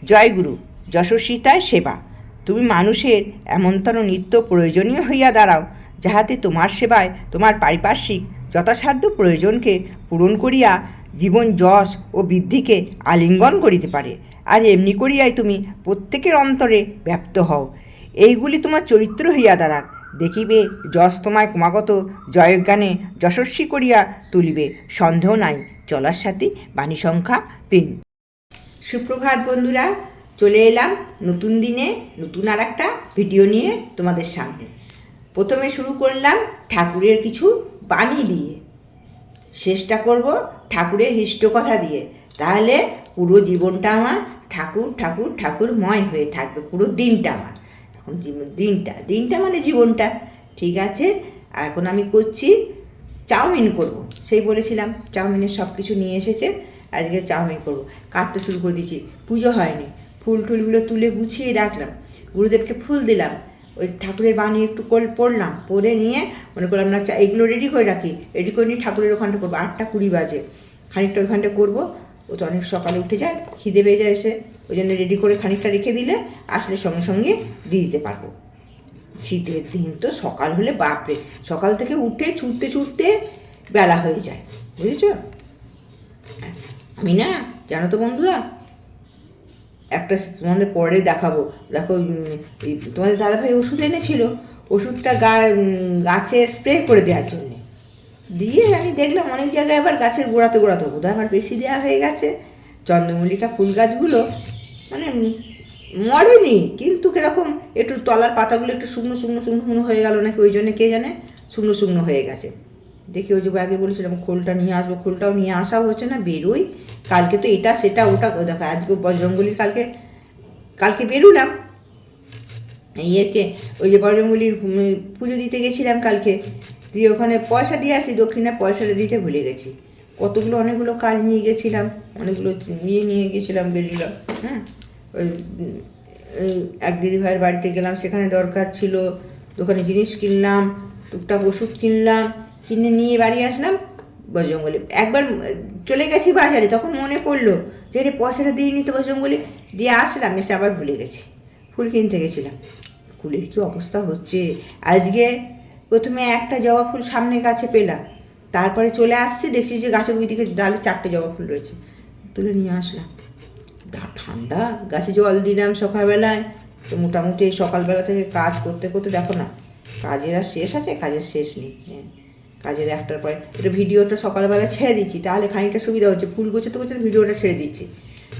জয়গুরু যশস্বিতায় সেবা। তুমি মানুষের এমনতর নিত্য প্রয়োজনীয় হইয়া দাঁড়াও, যাহাতে তোমার সেবায় তোমার পারিপার্শ্বিক যথাসাধ্য প্রয়োজনকে পূরণ করিয়া জীবন যশ ও বৃদ্ধিকে আলিঙ্গন করিতে পারে। আর এমনি করিয়াই তুমি প্রত্যেকের অন্তরে ব্যপ্ত হও। এইগুলি তোমার চরিত্র হইয়া দাঁড়াক। দেখিবে যশ তোমায় ক্রমাগত জয়জ্ঞানে যশস্বী করিয়া তুলিবে, সন্দেহ নাই। চলার সাথী, বাণী সংখ্যা 3। সুপ্রভাত বন্ধুরা, চলে এলাম নতুন দিনে নতুন আর একটা ভিডিও নিয়ে তোমাদের সামনে। প্রথমে শুরু করলাম ঠাকুরের কিছু বাণী দিয়ে, শেষটা করব ঠাকুরের হিষ্ট কথা দিয়ে। তাহলে পুরো জীবনটা আমার ঠাকুর ঠাকুর ঠাকুরময় হয়ে থাকবে, পুরো দিনটা আমার। এখন দিনটা মানে জীবনটা, ঠিক আছে। এখন আমি করছি চাউমিন করব, সেই বলেছিলাম চাউমিনের সব কিছু নিয়ে এসেছে, আজকে চাউমিন করব। কাটতে শুরু করে দিয়েছি, পুজো হয়নি, ফুল টুলগুলো তুলে গুছিয়ে রাখলাম, গুরুদেবকে ফুল দিলাম, ওই ঠাকুরের বাণী একটু পড়লাম, পড়ে নিয়ে মনে করলাম না এগুলো রেডি করে রাখি, রেডি করে নিয়ে ঠাকুরের ওখানটা করবো। 8:20 বাজে, খানিকটা ওইখানটা করবো। ও তো অনেক সকালে উঠে যায়, খিদে পেয়ে যায় এসে, ওই জন্য রেডি করে খানিকটা রেখে দিলে আসলে সঙ্গে সঙ্গে দিয়ে দিতে পারবো। শীতের দিন তো সকাল হলে বাপরে, সকাল থেকে উঠে ছুটতে ছুটতে বেলা হয়ে যায়, বুঝেছ। আমি না, জানো তো বন্ধুরা, একটা তোমাদের পরে দেখাবো। দেখো, তোমাদের দাদাভাই ওষুধ এনেছিল, ওষুধটা গাছে স্প্রে করে দেওয়ার জন্যে দিয়ে আমি দেখলাম অনেক জায়গায় আবার গাছের গোড়াতে বোধহয় আমার বেশি দেওয়া হয়ে গেছে। চন্দ্রমল্লিকা ফুল গাছগুলো মানে মরেনি, কিন্তু কীরকম একটু তলার পাতাগুলো একটু শুকনো শুকনো শুকনো শুকনো হয়ে গেল নাকি, ওই জন্য কে জানে শুকনো শুকনো হয়ে গেছে। দেখি ওই যে আগে বলেছিলাম খোলটা নিয়ে আসবো, খোলটাও নিয়ে আসা হচ্ছে না, বেরোই। কালকে তো এটা সেটা ওটা দেখো, আজকে বজরঙ্গলির কালকে বেরোলাম ইয়েকে, ওই যে বজরঙ্গলির পুজো দিতে গেছিলাম কালকে, দিয়ে ওখানে পয়সা দিয়ে আসি, দক্ষিণা পয়সাটা দিতে ভুলে গেছি। অনেকগুলো কাজ নিয়ে গেছিলাম, অনেকগুলো নিয়ে গেছিলাম, বেরিলাম। হ্যাঁ, ওই এক দিদিভাইয়ের বাড়িতে গেলাম, সেখানে দরকার ছিল, দোকানে জিনিস কিনলাম, টুকটাক ওষুধ কিনলাম, কিনে নিয়ে বাড়ি আসলাম। বজরঙ্গলি একবার চলে গেছি বাজারে, তখন মনে পড়লো যে রে পয়সাটা দিয়ে নিতে, বজরঙ্গলি দিয়ে আসলাম, এসে আবার ভুলে গেছি। ফুল কিনতে গেছিলাম, ফুলের কী অবস্থা হচ্ছে। আজকে প্রথমে একটা জবা ফুল সামনে গাছে পেলাম, তারপরে চলে আসছি, দেখছি যে গাছের ওই দিকে ডালে 4টে জবা ফুল রয়েছে, তুলে নিয়ে আসলাম। ঠান্ডা, গাছে জল দিলাম সকালবেলায়, তো মোটামুটি সকালবেলা থেকে কাজ করতে করতে দেখো না, কাজের আর শেষ আছে, কাজের শেষ নেই। হ্যাঁ, কাজের একটার পরে এটা ভিডিওটা সকালবেলা ছেড়ে দিচ্ছি, তাহলে খানিকটা সুবিধা হচ্ছে, ফুল গোছাতে গোছাতে ভিডিওটা ছেড়ে দিচ্ছি,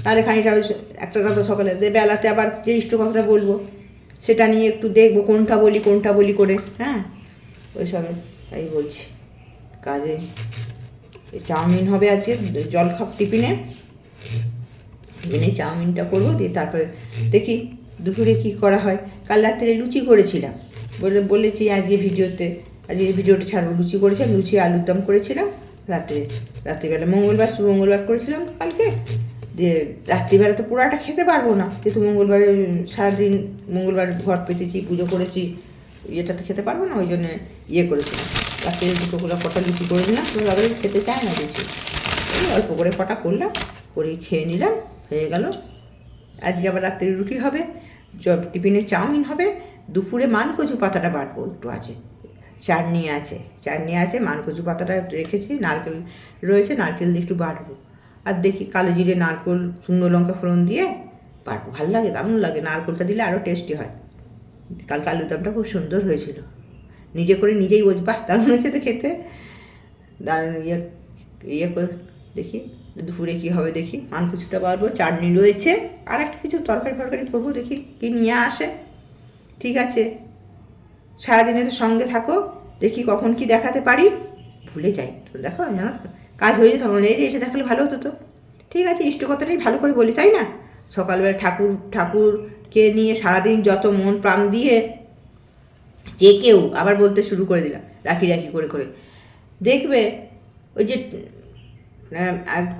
তাহলে খানিকটা একটা কথা সকালে বেলাতে আবার যে ইষ্ট কথাটা বলবো সেটা নিয়ে একটু দেখবো, কোনটা বলি করে। হ্যাঁ, ওইসবে তাই বলছি। কাজে চাউমিন হবে আজকে জলখাপ টিফিনে, চাউমিনটা করবো, দিয়ে তারপরে দেখি দুপুরে কী করা হয়। কাল রাত্রে লুচি করেছিলাম, বলেছি আজকে ভিডিওটা ছাড়বো। লুচি করেছিলাম, লুচি আলুর দম করেছিলাম রাত্রিবেলা, মঙ্গলবার করেছিলাম কালকে। দিয়ে রাত্রিবেলা তো পুরাটা খেতে পারবো না, যেহেতু মঙ্গলবারে সারাদিন মঙ্গলবার ঘর পেতেছি, পুজো করেছি, ইয়েটাতে খেতে পারবো না, ওই জন্য করেছিলাম। রাত্রে দুটোগুলো কটা লুচি করে নিলাম, তো তাদের খেতে চায় না বেশি, অল্প করে কটা করলাম, করেই খেয়ে নিলাম, হয়ে গেল। আজকে আবার রাত্রে রুটি হবে, টিফিনে চাউমিন হবে, দুপুরে মানকচু পাতাটা বাটবো একটু আছে, চাটনি আছে, মানকচু পাতাটা রেখেছি, নারকেল রয়েছে, নারকেল দিয়ে একটু বাটবো। আর দেখি কালো জিরে, নারকেল, শুকনো লঙ্কা ফোড়ন দিয়ে বাটবো, ভালো লাগে, দারুণ লাগে, নারকেলটা দিলে আরও টেস্টি হয়। কালকে আলুর দমটা খুব সুন্দর হয়েছিল, নিজে করে নিজেই বলছি বাহ দারুণ হয়েছে তো খেতে, দারুণ। করে দেখি দুপুরে কী হবে, দেখি মানকুচুটা বাড়বো, চাটনি রয়েছে, আর একটা কিছু তরকারি করবো, দেখি কি নিয়ে আসে। ঠিক আছে, সারাদিনে তো সঙ্গে থাকো, দেখি কখন কি দেখাতে পারি, ভুলে যাই দেখো, জানো তো কাজ হয়ে যেত, তখন এটা দেখালে ভালো হতো তো। ঠিক আছে, ইষ্ট কথাটাই ভালো করে বলি, তাই না? সকালবেলা ঠাকুরকে নিয়ে সারাদিন যত মন প্রাণ দিয়ে যে কেউ আবার বলতে শুরু করে দিলাম রাখি করে দেখবে, ওই যে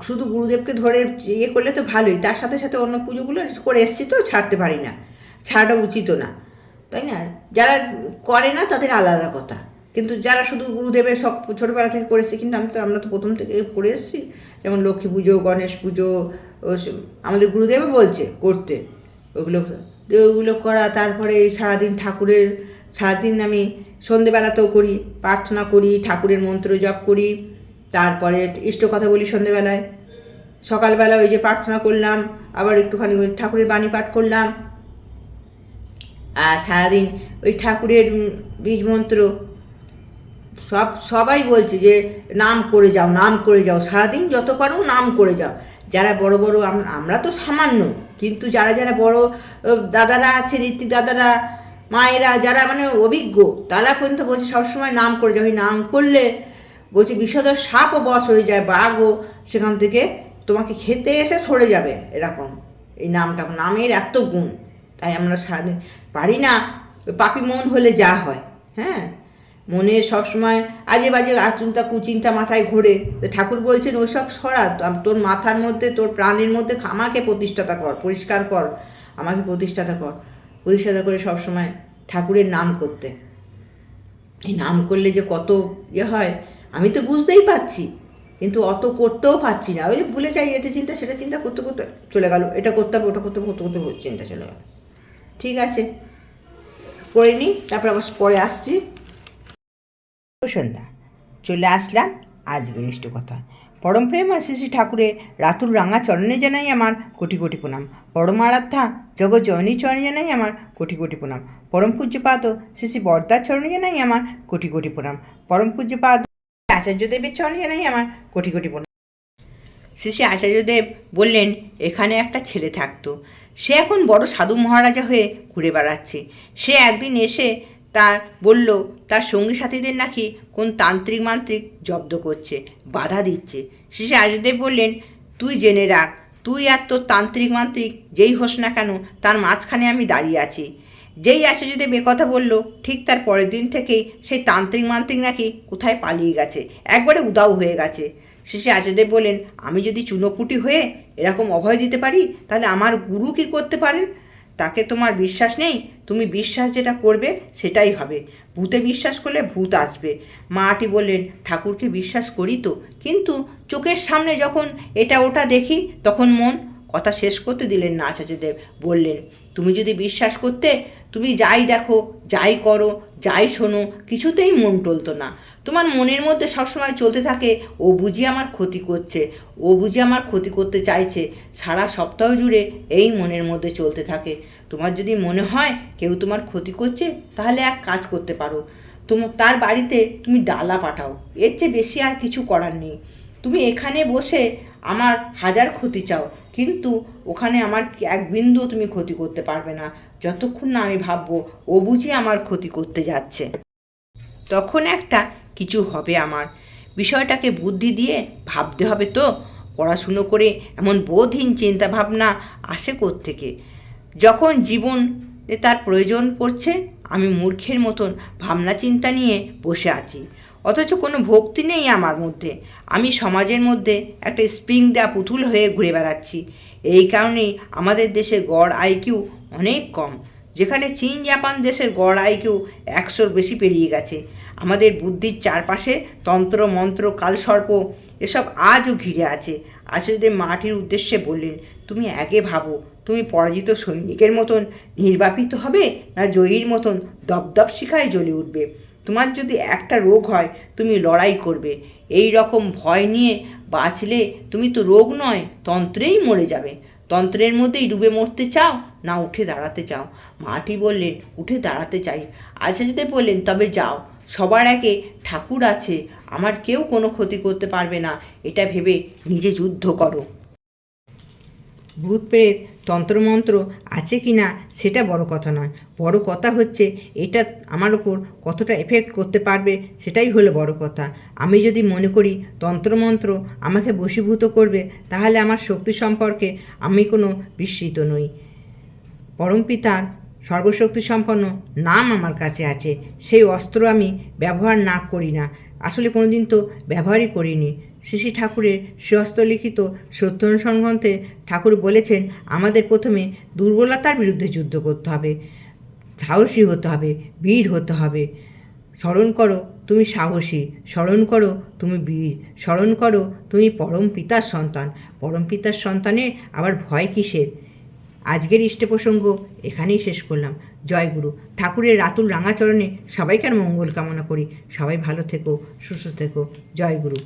শুধু গুরুদেবকে ধরে করলে তো ভালোই, তার সাথে সাথে অন্য পুজোগুলো করে এসছি তো ছাড়তে পারি না, ছাড়াটা উচিতও না, তাই না? যারা করে না তাদের আলাদা কথা, কিন্তু যারা শুধু গুরুদেবের সব ছোটোবেলা থেকে করে এসছি, কিন্তু আমরা তো প্রথম থেকে করে এসেছি, যেমন লক্ষ্মী পুজো, গণেশ পুজো, আমাদের গুরুদেবও বলছে করতে ওগুলো করা। তারপরে সারাদিন সারাদিন আমি সন্ধেবেলাতেও করি, প্রার্থনা করি, ঠাকুরের মন্ত্র জপ করি, তারপরে ইষ্ট কথা বলি সন্ধেবেলায়। সকালবেলা ওই যে প্রার্থনা করলাম, আবার একটুখানি ওই ঠাকুরের বাণী পাঠ করলাম, আর সারাদিন ওই ঠাকুরের বীজ মন্ত্র সবাই বলছে যে নাম করে যাও, সারাদিন যত পারো নাম করে যাও। যারা বড় বড়, আমরা তো সামান্য, কিন্তু যারা যারা বড় দাদারা আছে, ঋত্বিক দাদারা, মায়েরা, যারা মানে অভিজ্ঞ, তারা পর্যন্ত বলছে সবসময় নাম করে যাও। ওই নাম করলে বলছে বিষধর সাপও বশ হয়ে যায়, বাঘও সেখান থেকে তোমাকে খেতে এসে সরে যাবে, এরকম এই নামের এত গুণ। তাই আমরা সারাদিন পারি না, পাপি মন হলে যা হয়। হ্যাঁ, মনে সবসময় আজে বাজে চিন্তা কুচিন্তা মাথায় ঘোরে, ঠাকুর বলছেন ওসব সরা, তোর মাথার মধ্যে, তোর প্রাণের মধ্যে আমাকে প্রতিষ্ঠাতা কর, পরিষ্কার কর, আমাকে প্রতিষ্ঠাতা করে সবসময় ঠাকুরের নাম করতে। এই নাম করলে যে কত হয় আমি তো বুঝতেই পারছি, কিন্তু অত করতেও পারছি না। ওই যে ভুলে যাই, এটা চিন্তা সেটা চিন্তা করতে করতে চলে গেল, এটা করতে হবে ওটা করতে করতে করতে চিন্তা চলে গেল। ঠিক আছে, করে নিই, তারপর আবার পরে আসছি। সন্ধ্যা চলে আসলাম আজকের ইষ্ট কথা। পরম প্রেম আর শ্রী ঠাকুরের রাতুর রাঙা চরণে জানাই আমার কোটি কোটি প্রণাম। পরম আরাধ্যা জগৎ জননী চরণে জানাই আমার কোটি কোটি প্রণাম। পরম পূজ্যপাদ শ্রী বরদার চরণে জানাই আমার কোটি কোটি প্রণাম। পরম পূজ্যপাদ আচার্যদেবের চরণে জানাই আমার কোটি কোটি প্রণাম। শ্রী আচার্যদেব বললেন, এখানে একটা ছেলে থাকতো, সে এখন বড় সাধু মহারাজা হয়ে ঘুরে বেড়াচ্ছে। সে একদিন এসে তার বলল তার সঙ্গী সাথীদের নাকি কোন তান্ত্রিক মান্ত্রিক জব্দ করছে, বাধা দিচ্ছে। শ্রী আচার্যদেব বললেন, তুই জেনে রাখ, তুই আর তোর তান্ত্রিক মান্ত্রিক যেই হোস না কেন, তার মাঝখানে আমি দাঁড়িয়ে আছি। যেই আচার্যদেব কথা বলল, ঠিক তার পরের দিন থেকেই সেই তান্ত্রিক মান্ত্রিক নাকি কোথায় পালিয়ে গেছে, একবারে উদাও হয়ে গেছে। শেষে আচার্যদেব বলেন, আমি যদি চুনোপুটি হয়ে এরকম অভয় দিতে পারি, তাহলে আমার গুরু কী করতে পারেন? তাকে তোমার বিশ্বাস নেই, তুমি বিশ্বাস যেটা করবে সেটাই হবে। ভূতে বিশ্বাস করলে ভূত আসবে। মাটি বললেন, ঠাকুরকে বিশ্বাস করি তো, কিন্তু চোখের সামনে যখন এটা ওটা দেখি তখন মন। কথা শেষ করতে দিলেন না আচার্যদেব, বললেন, তুমি যদি বিশ্বাস করতে, তুমি যাই দেখো, যাই করো, যাই শোনো, কিছুতেই মন টলতো না। তোমার মনের মধ্যে সবসময় চলতে থাকে, ও বুঝি আমার ক্ষতি করছে, ও বুঝি আমার ক্ষতি করতে চাইছে। সারা সপ্তাহ জুড়ে এই মনের মধ্যে চলতে থাকে। তোমার যদি মনে হয় কেউ তোমার ক্ষতি করছে, তাহলে এক কাজ করতে পারো, তার বাড়িতে তুমি ডালা পাঠাও, এর চেয়ে বেশি আর কিছু করার নেই। তুমি এখানে বসে আমার হাজার ক্ষতি চাও, কিন্তু ওখানে আমার এক বিন্দু তুমি ক্ষতি করতে পারবে না, যতক্ষণ না আমি ভাববো ও বুঝি আমার ক্ষতি করতে যাচ্ছে। তখন একটা কিছু হবে। আমার বিষয়টাকে বুদ্ধি দিয়ে ভাবতে হবে তো। পড়াশুনো করে এমন বোধহীন চিন্তাভাবনা আসে কোত্থেকে? যখন জীবনে তার প্রয়োজন পড়ছে, আমি মূর্খের মতন ভাবনা চিন্তা নিয়ে বসে আছি, অথচ কোনো ভক্তি নেই আমার মধ্যে। আমি সমাজের মধ্যে একটা স্প্রিং দেওয়া পুতুল হয়ে ঘুরে বেড়াচ্ছি। এই কারণেই আমাদের দেশের গড় আইকিউ অনেক কম, যেখানে চীন জাপান দেশের গড় আইকিউ 100-র বেশি পেরিয়ে গেছে। আমাদের বুদ্ধির চারপাশে তন্ত্র মন্ত্র কালসর্প এসব আজও ঘিরে আছে। আচার্যদেব মাটির উদ্দেশ্যে বললেন, তুমি আগে ভাবো, তুমি পরাজিত সৈনিকের মতন নির্বাপিত হবে, না জয়ীর মতন দপদপ শিখায় জ্বলে উঠবে? তোমার যদি একটা রোগ হয়, তুমি লড়াই করবে। এই রকম ভয় নিয়ে বাঁচলে তুমি তো রোগ নয়, তন্ত্রেই মরে যাবে। তন্ত্রের মধ্যেই ডুবে মরতে চাও, না উঠে দাঁড়াতে চাও? মাটি বললেন, উঠে দাঁড়াতে চাই। আচার্যদেব বললেন, তবে যাও, সবার আগে ঠাকুর আছে, আমার কেউ কোনো ক্ষতি করতে পারবে না, এটা ভেবে নিজে যুদ্ধ করো। ভূত প্রেত তন্ত্রমন্ত্র আছে কি না সেটা বড় কথা নয়, বড় কথা হচ্ছে এটা আমার ওপর কতটা এফেক্ট করতে পারবে, সেটাই হলো বড় কথা। আমি যদি মনে করি তন্ত্রমন্ত্র আমাকে বশীভূত করবে, তাহলে আমার শক্তি সম্পর্কে আমি কোনো বিস্মৃত নই। পরমপিতার সর্বশক্তি সম্পন্ন নাম আমার কাছে আছে, সেই অস্ত্র আমি ব্যবহার না করি না, আসলে কোনোদিন তো ব্যবহারই করিনি। শ্রী ঠাকুরের সুহস্তলিখিত সত্যানুসরণ গ্রন্থে ঠাকুর বলেছেন, আমাদের প্রথমে দুর্বলতার বিরুদ্ধে যুদ্ধ করতে হবে, সাহসী হতে হবে, বীর হতে হবে। স্মরণ করো, তুমি সাহসী, স্মরণ করো তুমি বীর, স্মরণ করো তুমি পরম পিতার সন্তান। পরম পিতার সন্তানের আবার ভয় কিসের? আজকের ইষ্ট প্রসঙ্গ এখানেই শেষ করলাম। জয় গুরু। ঠাকুরের রাতুল রাঙাচরণে সবাইকার মঙ্গল কামনা করি। সবাই ভালো থেকো, সুস্থ থেকো। জয় গুরু।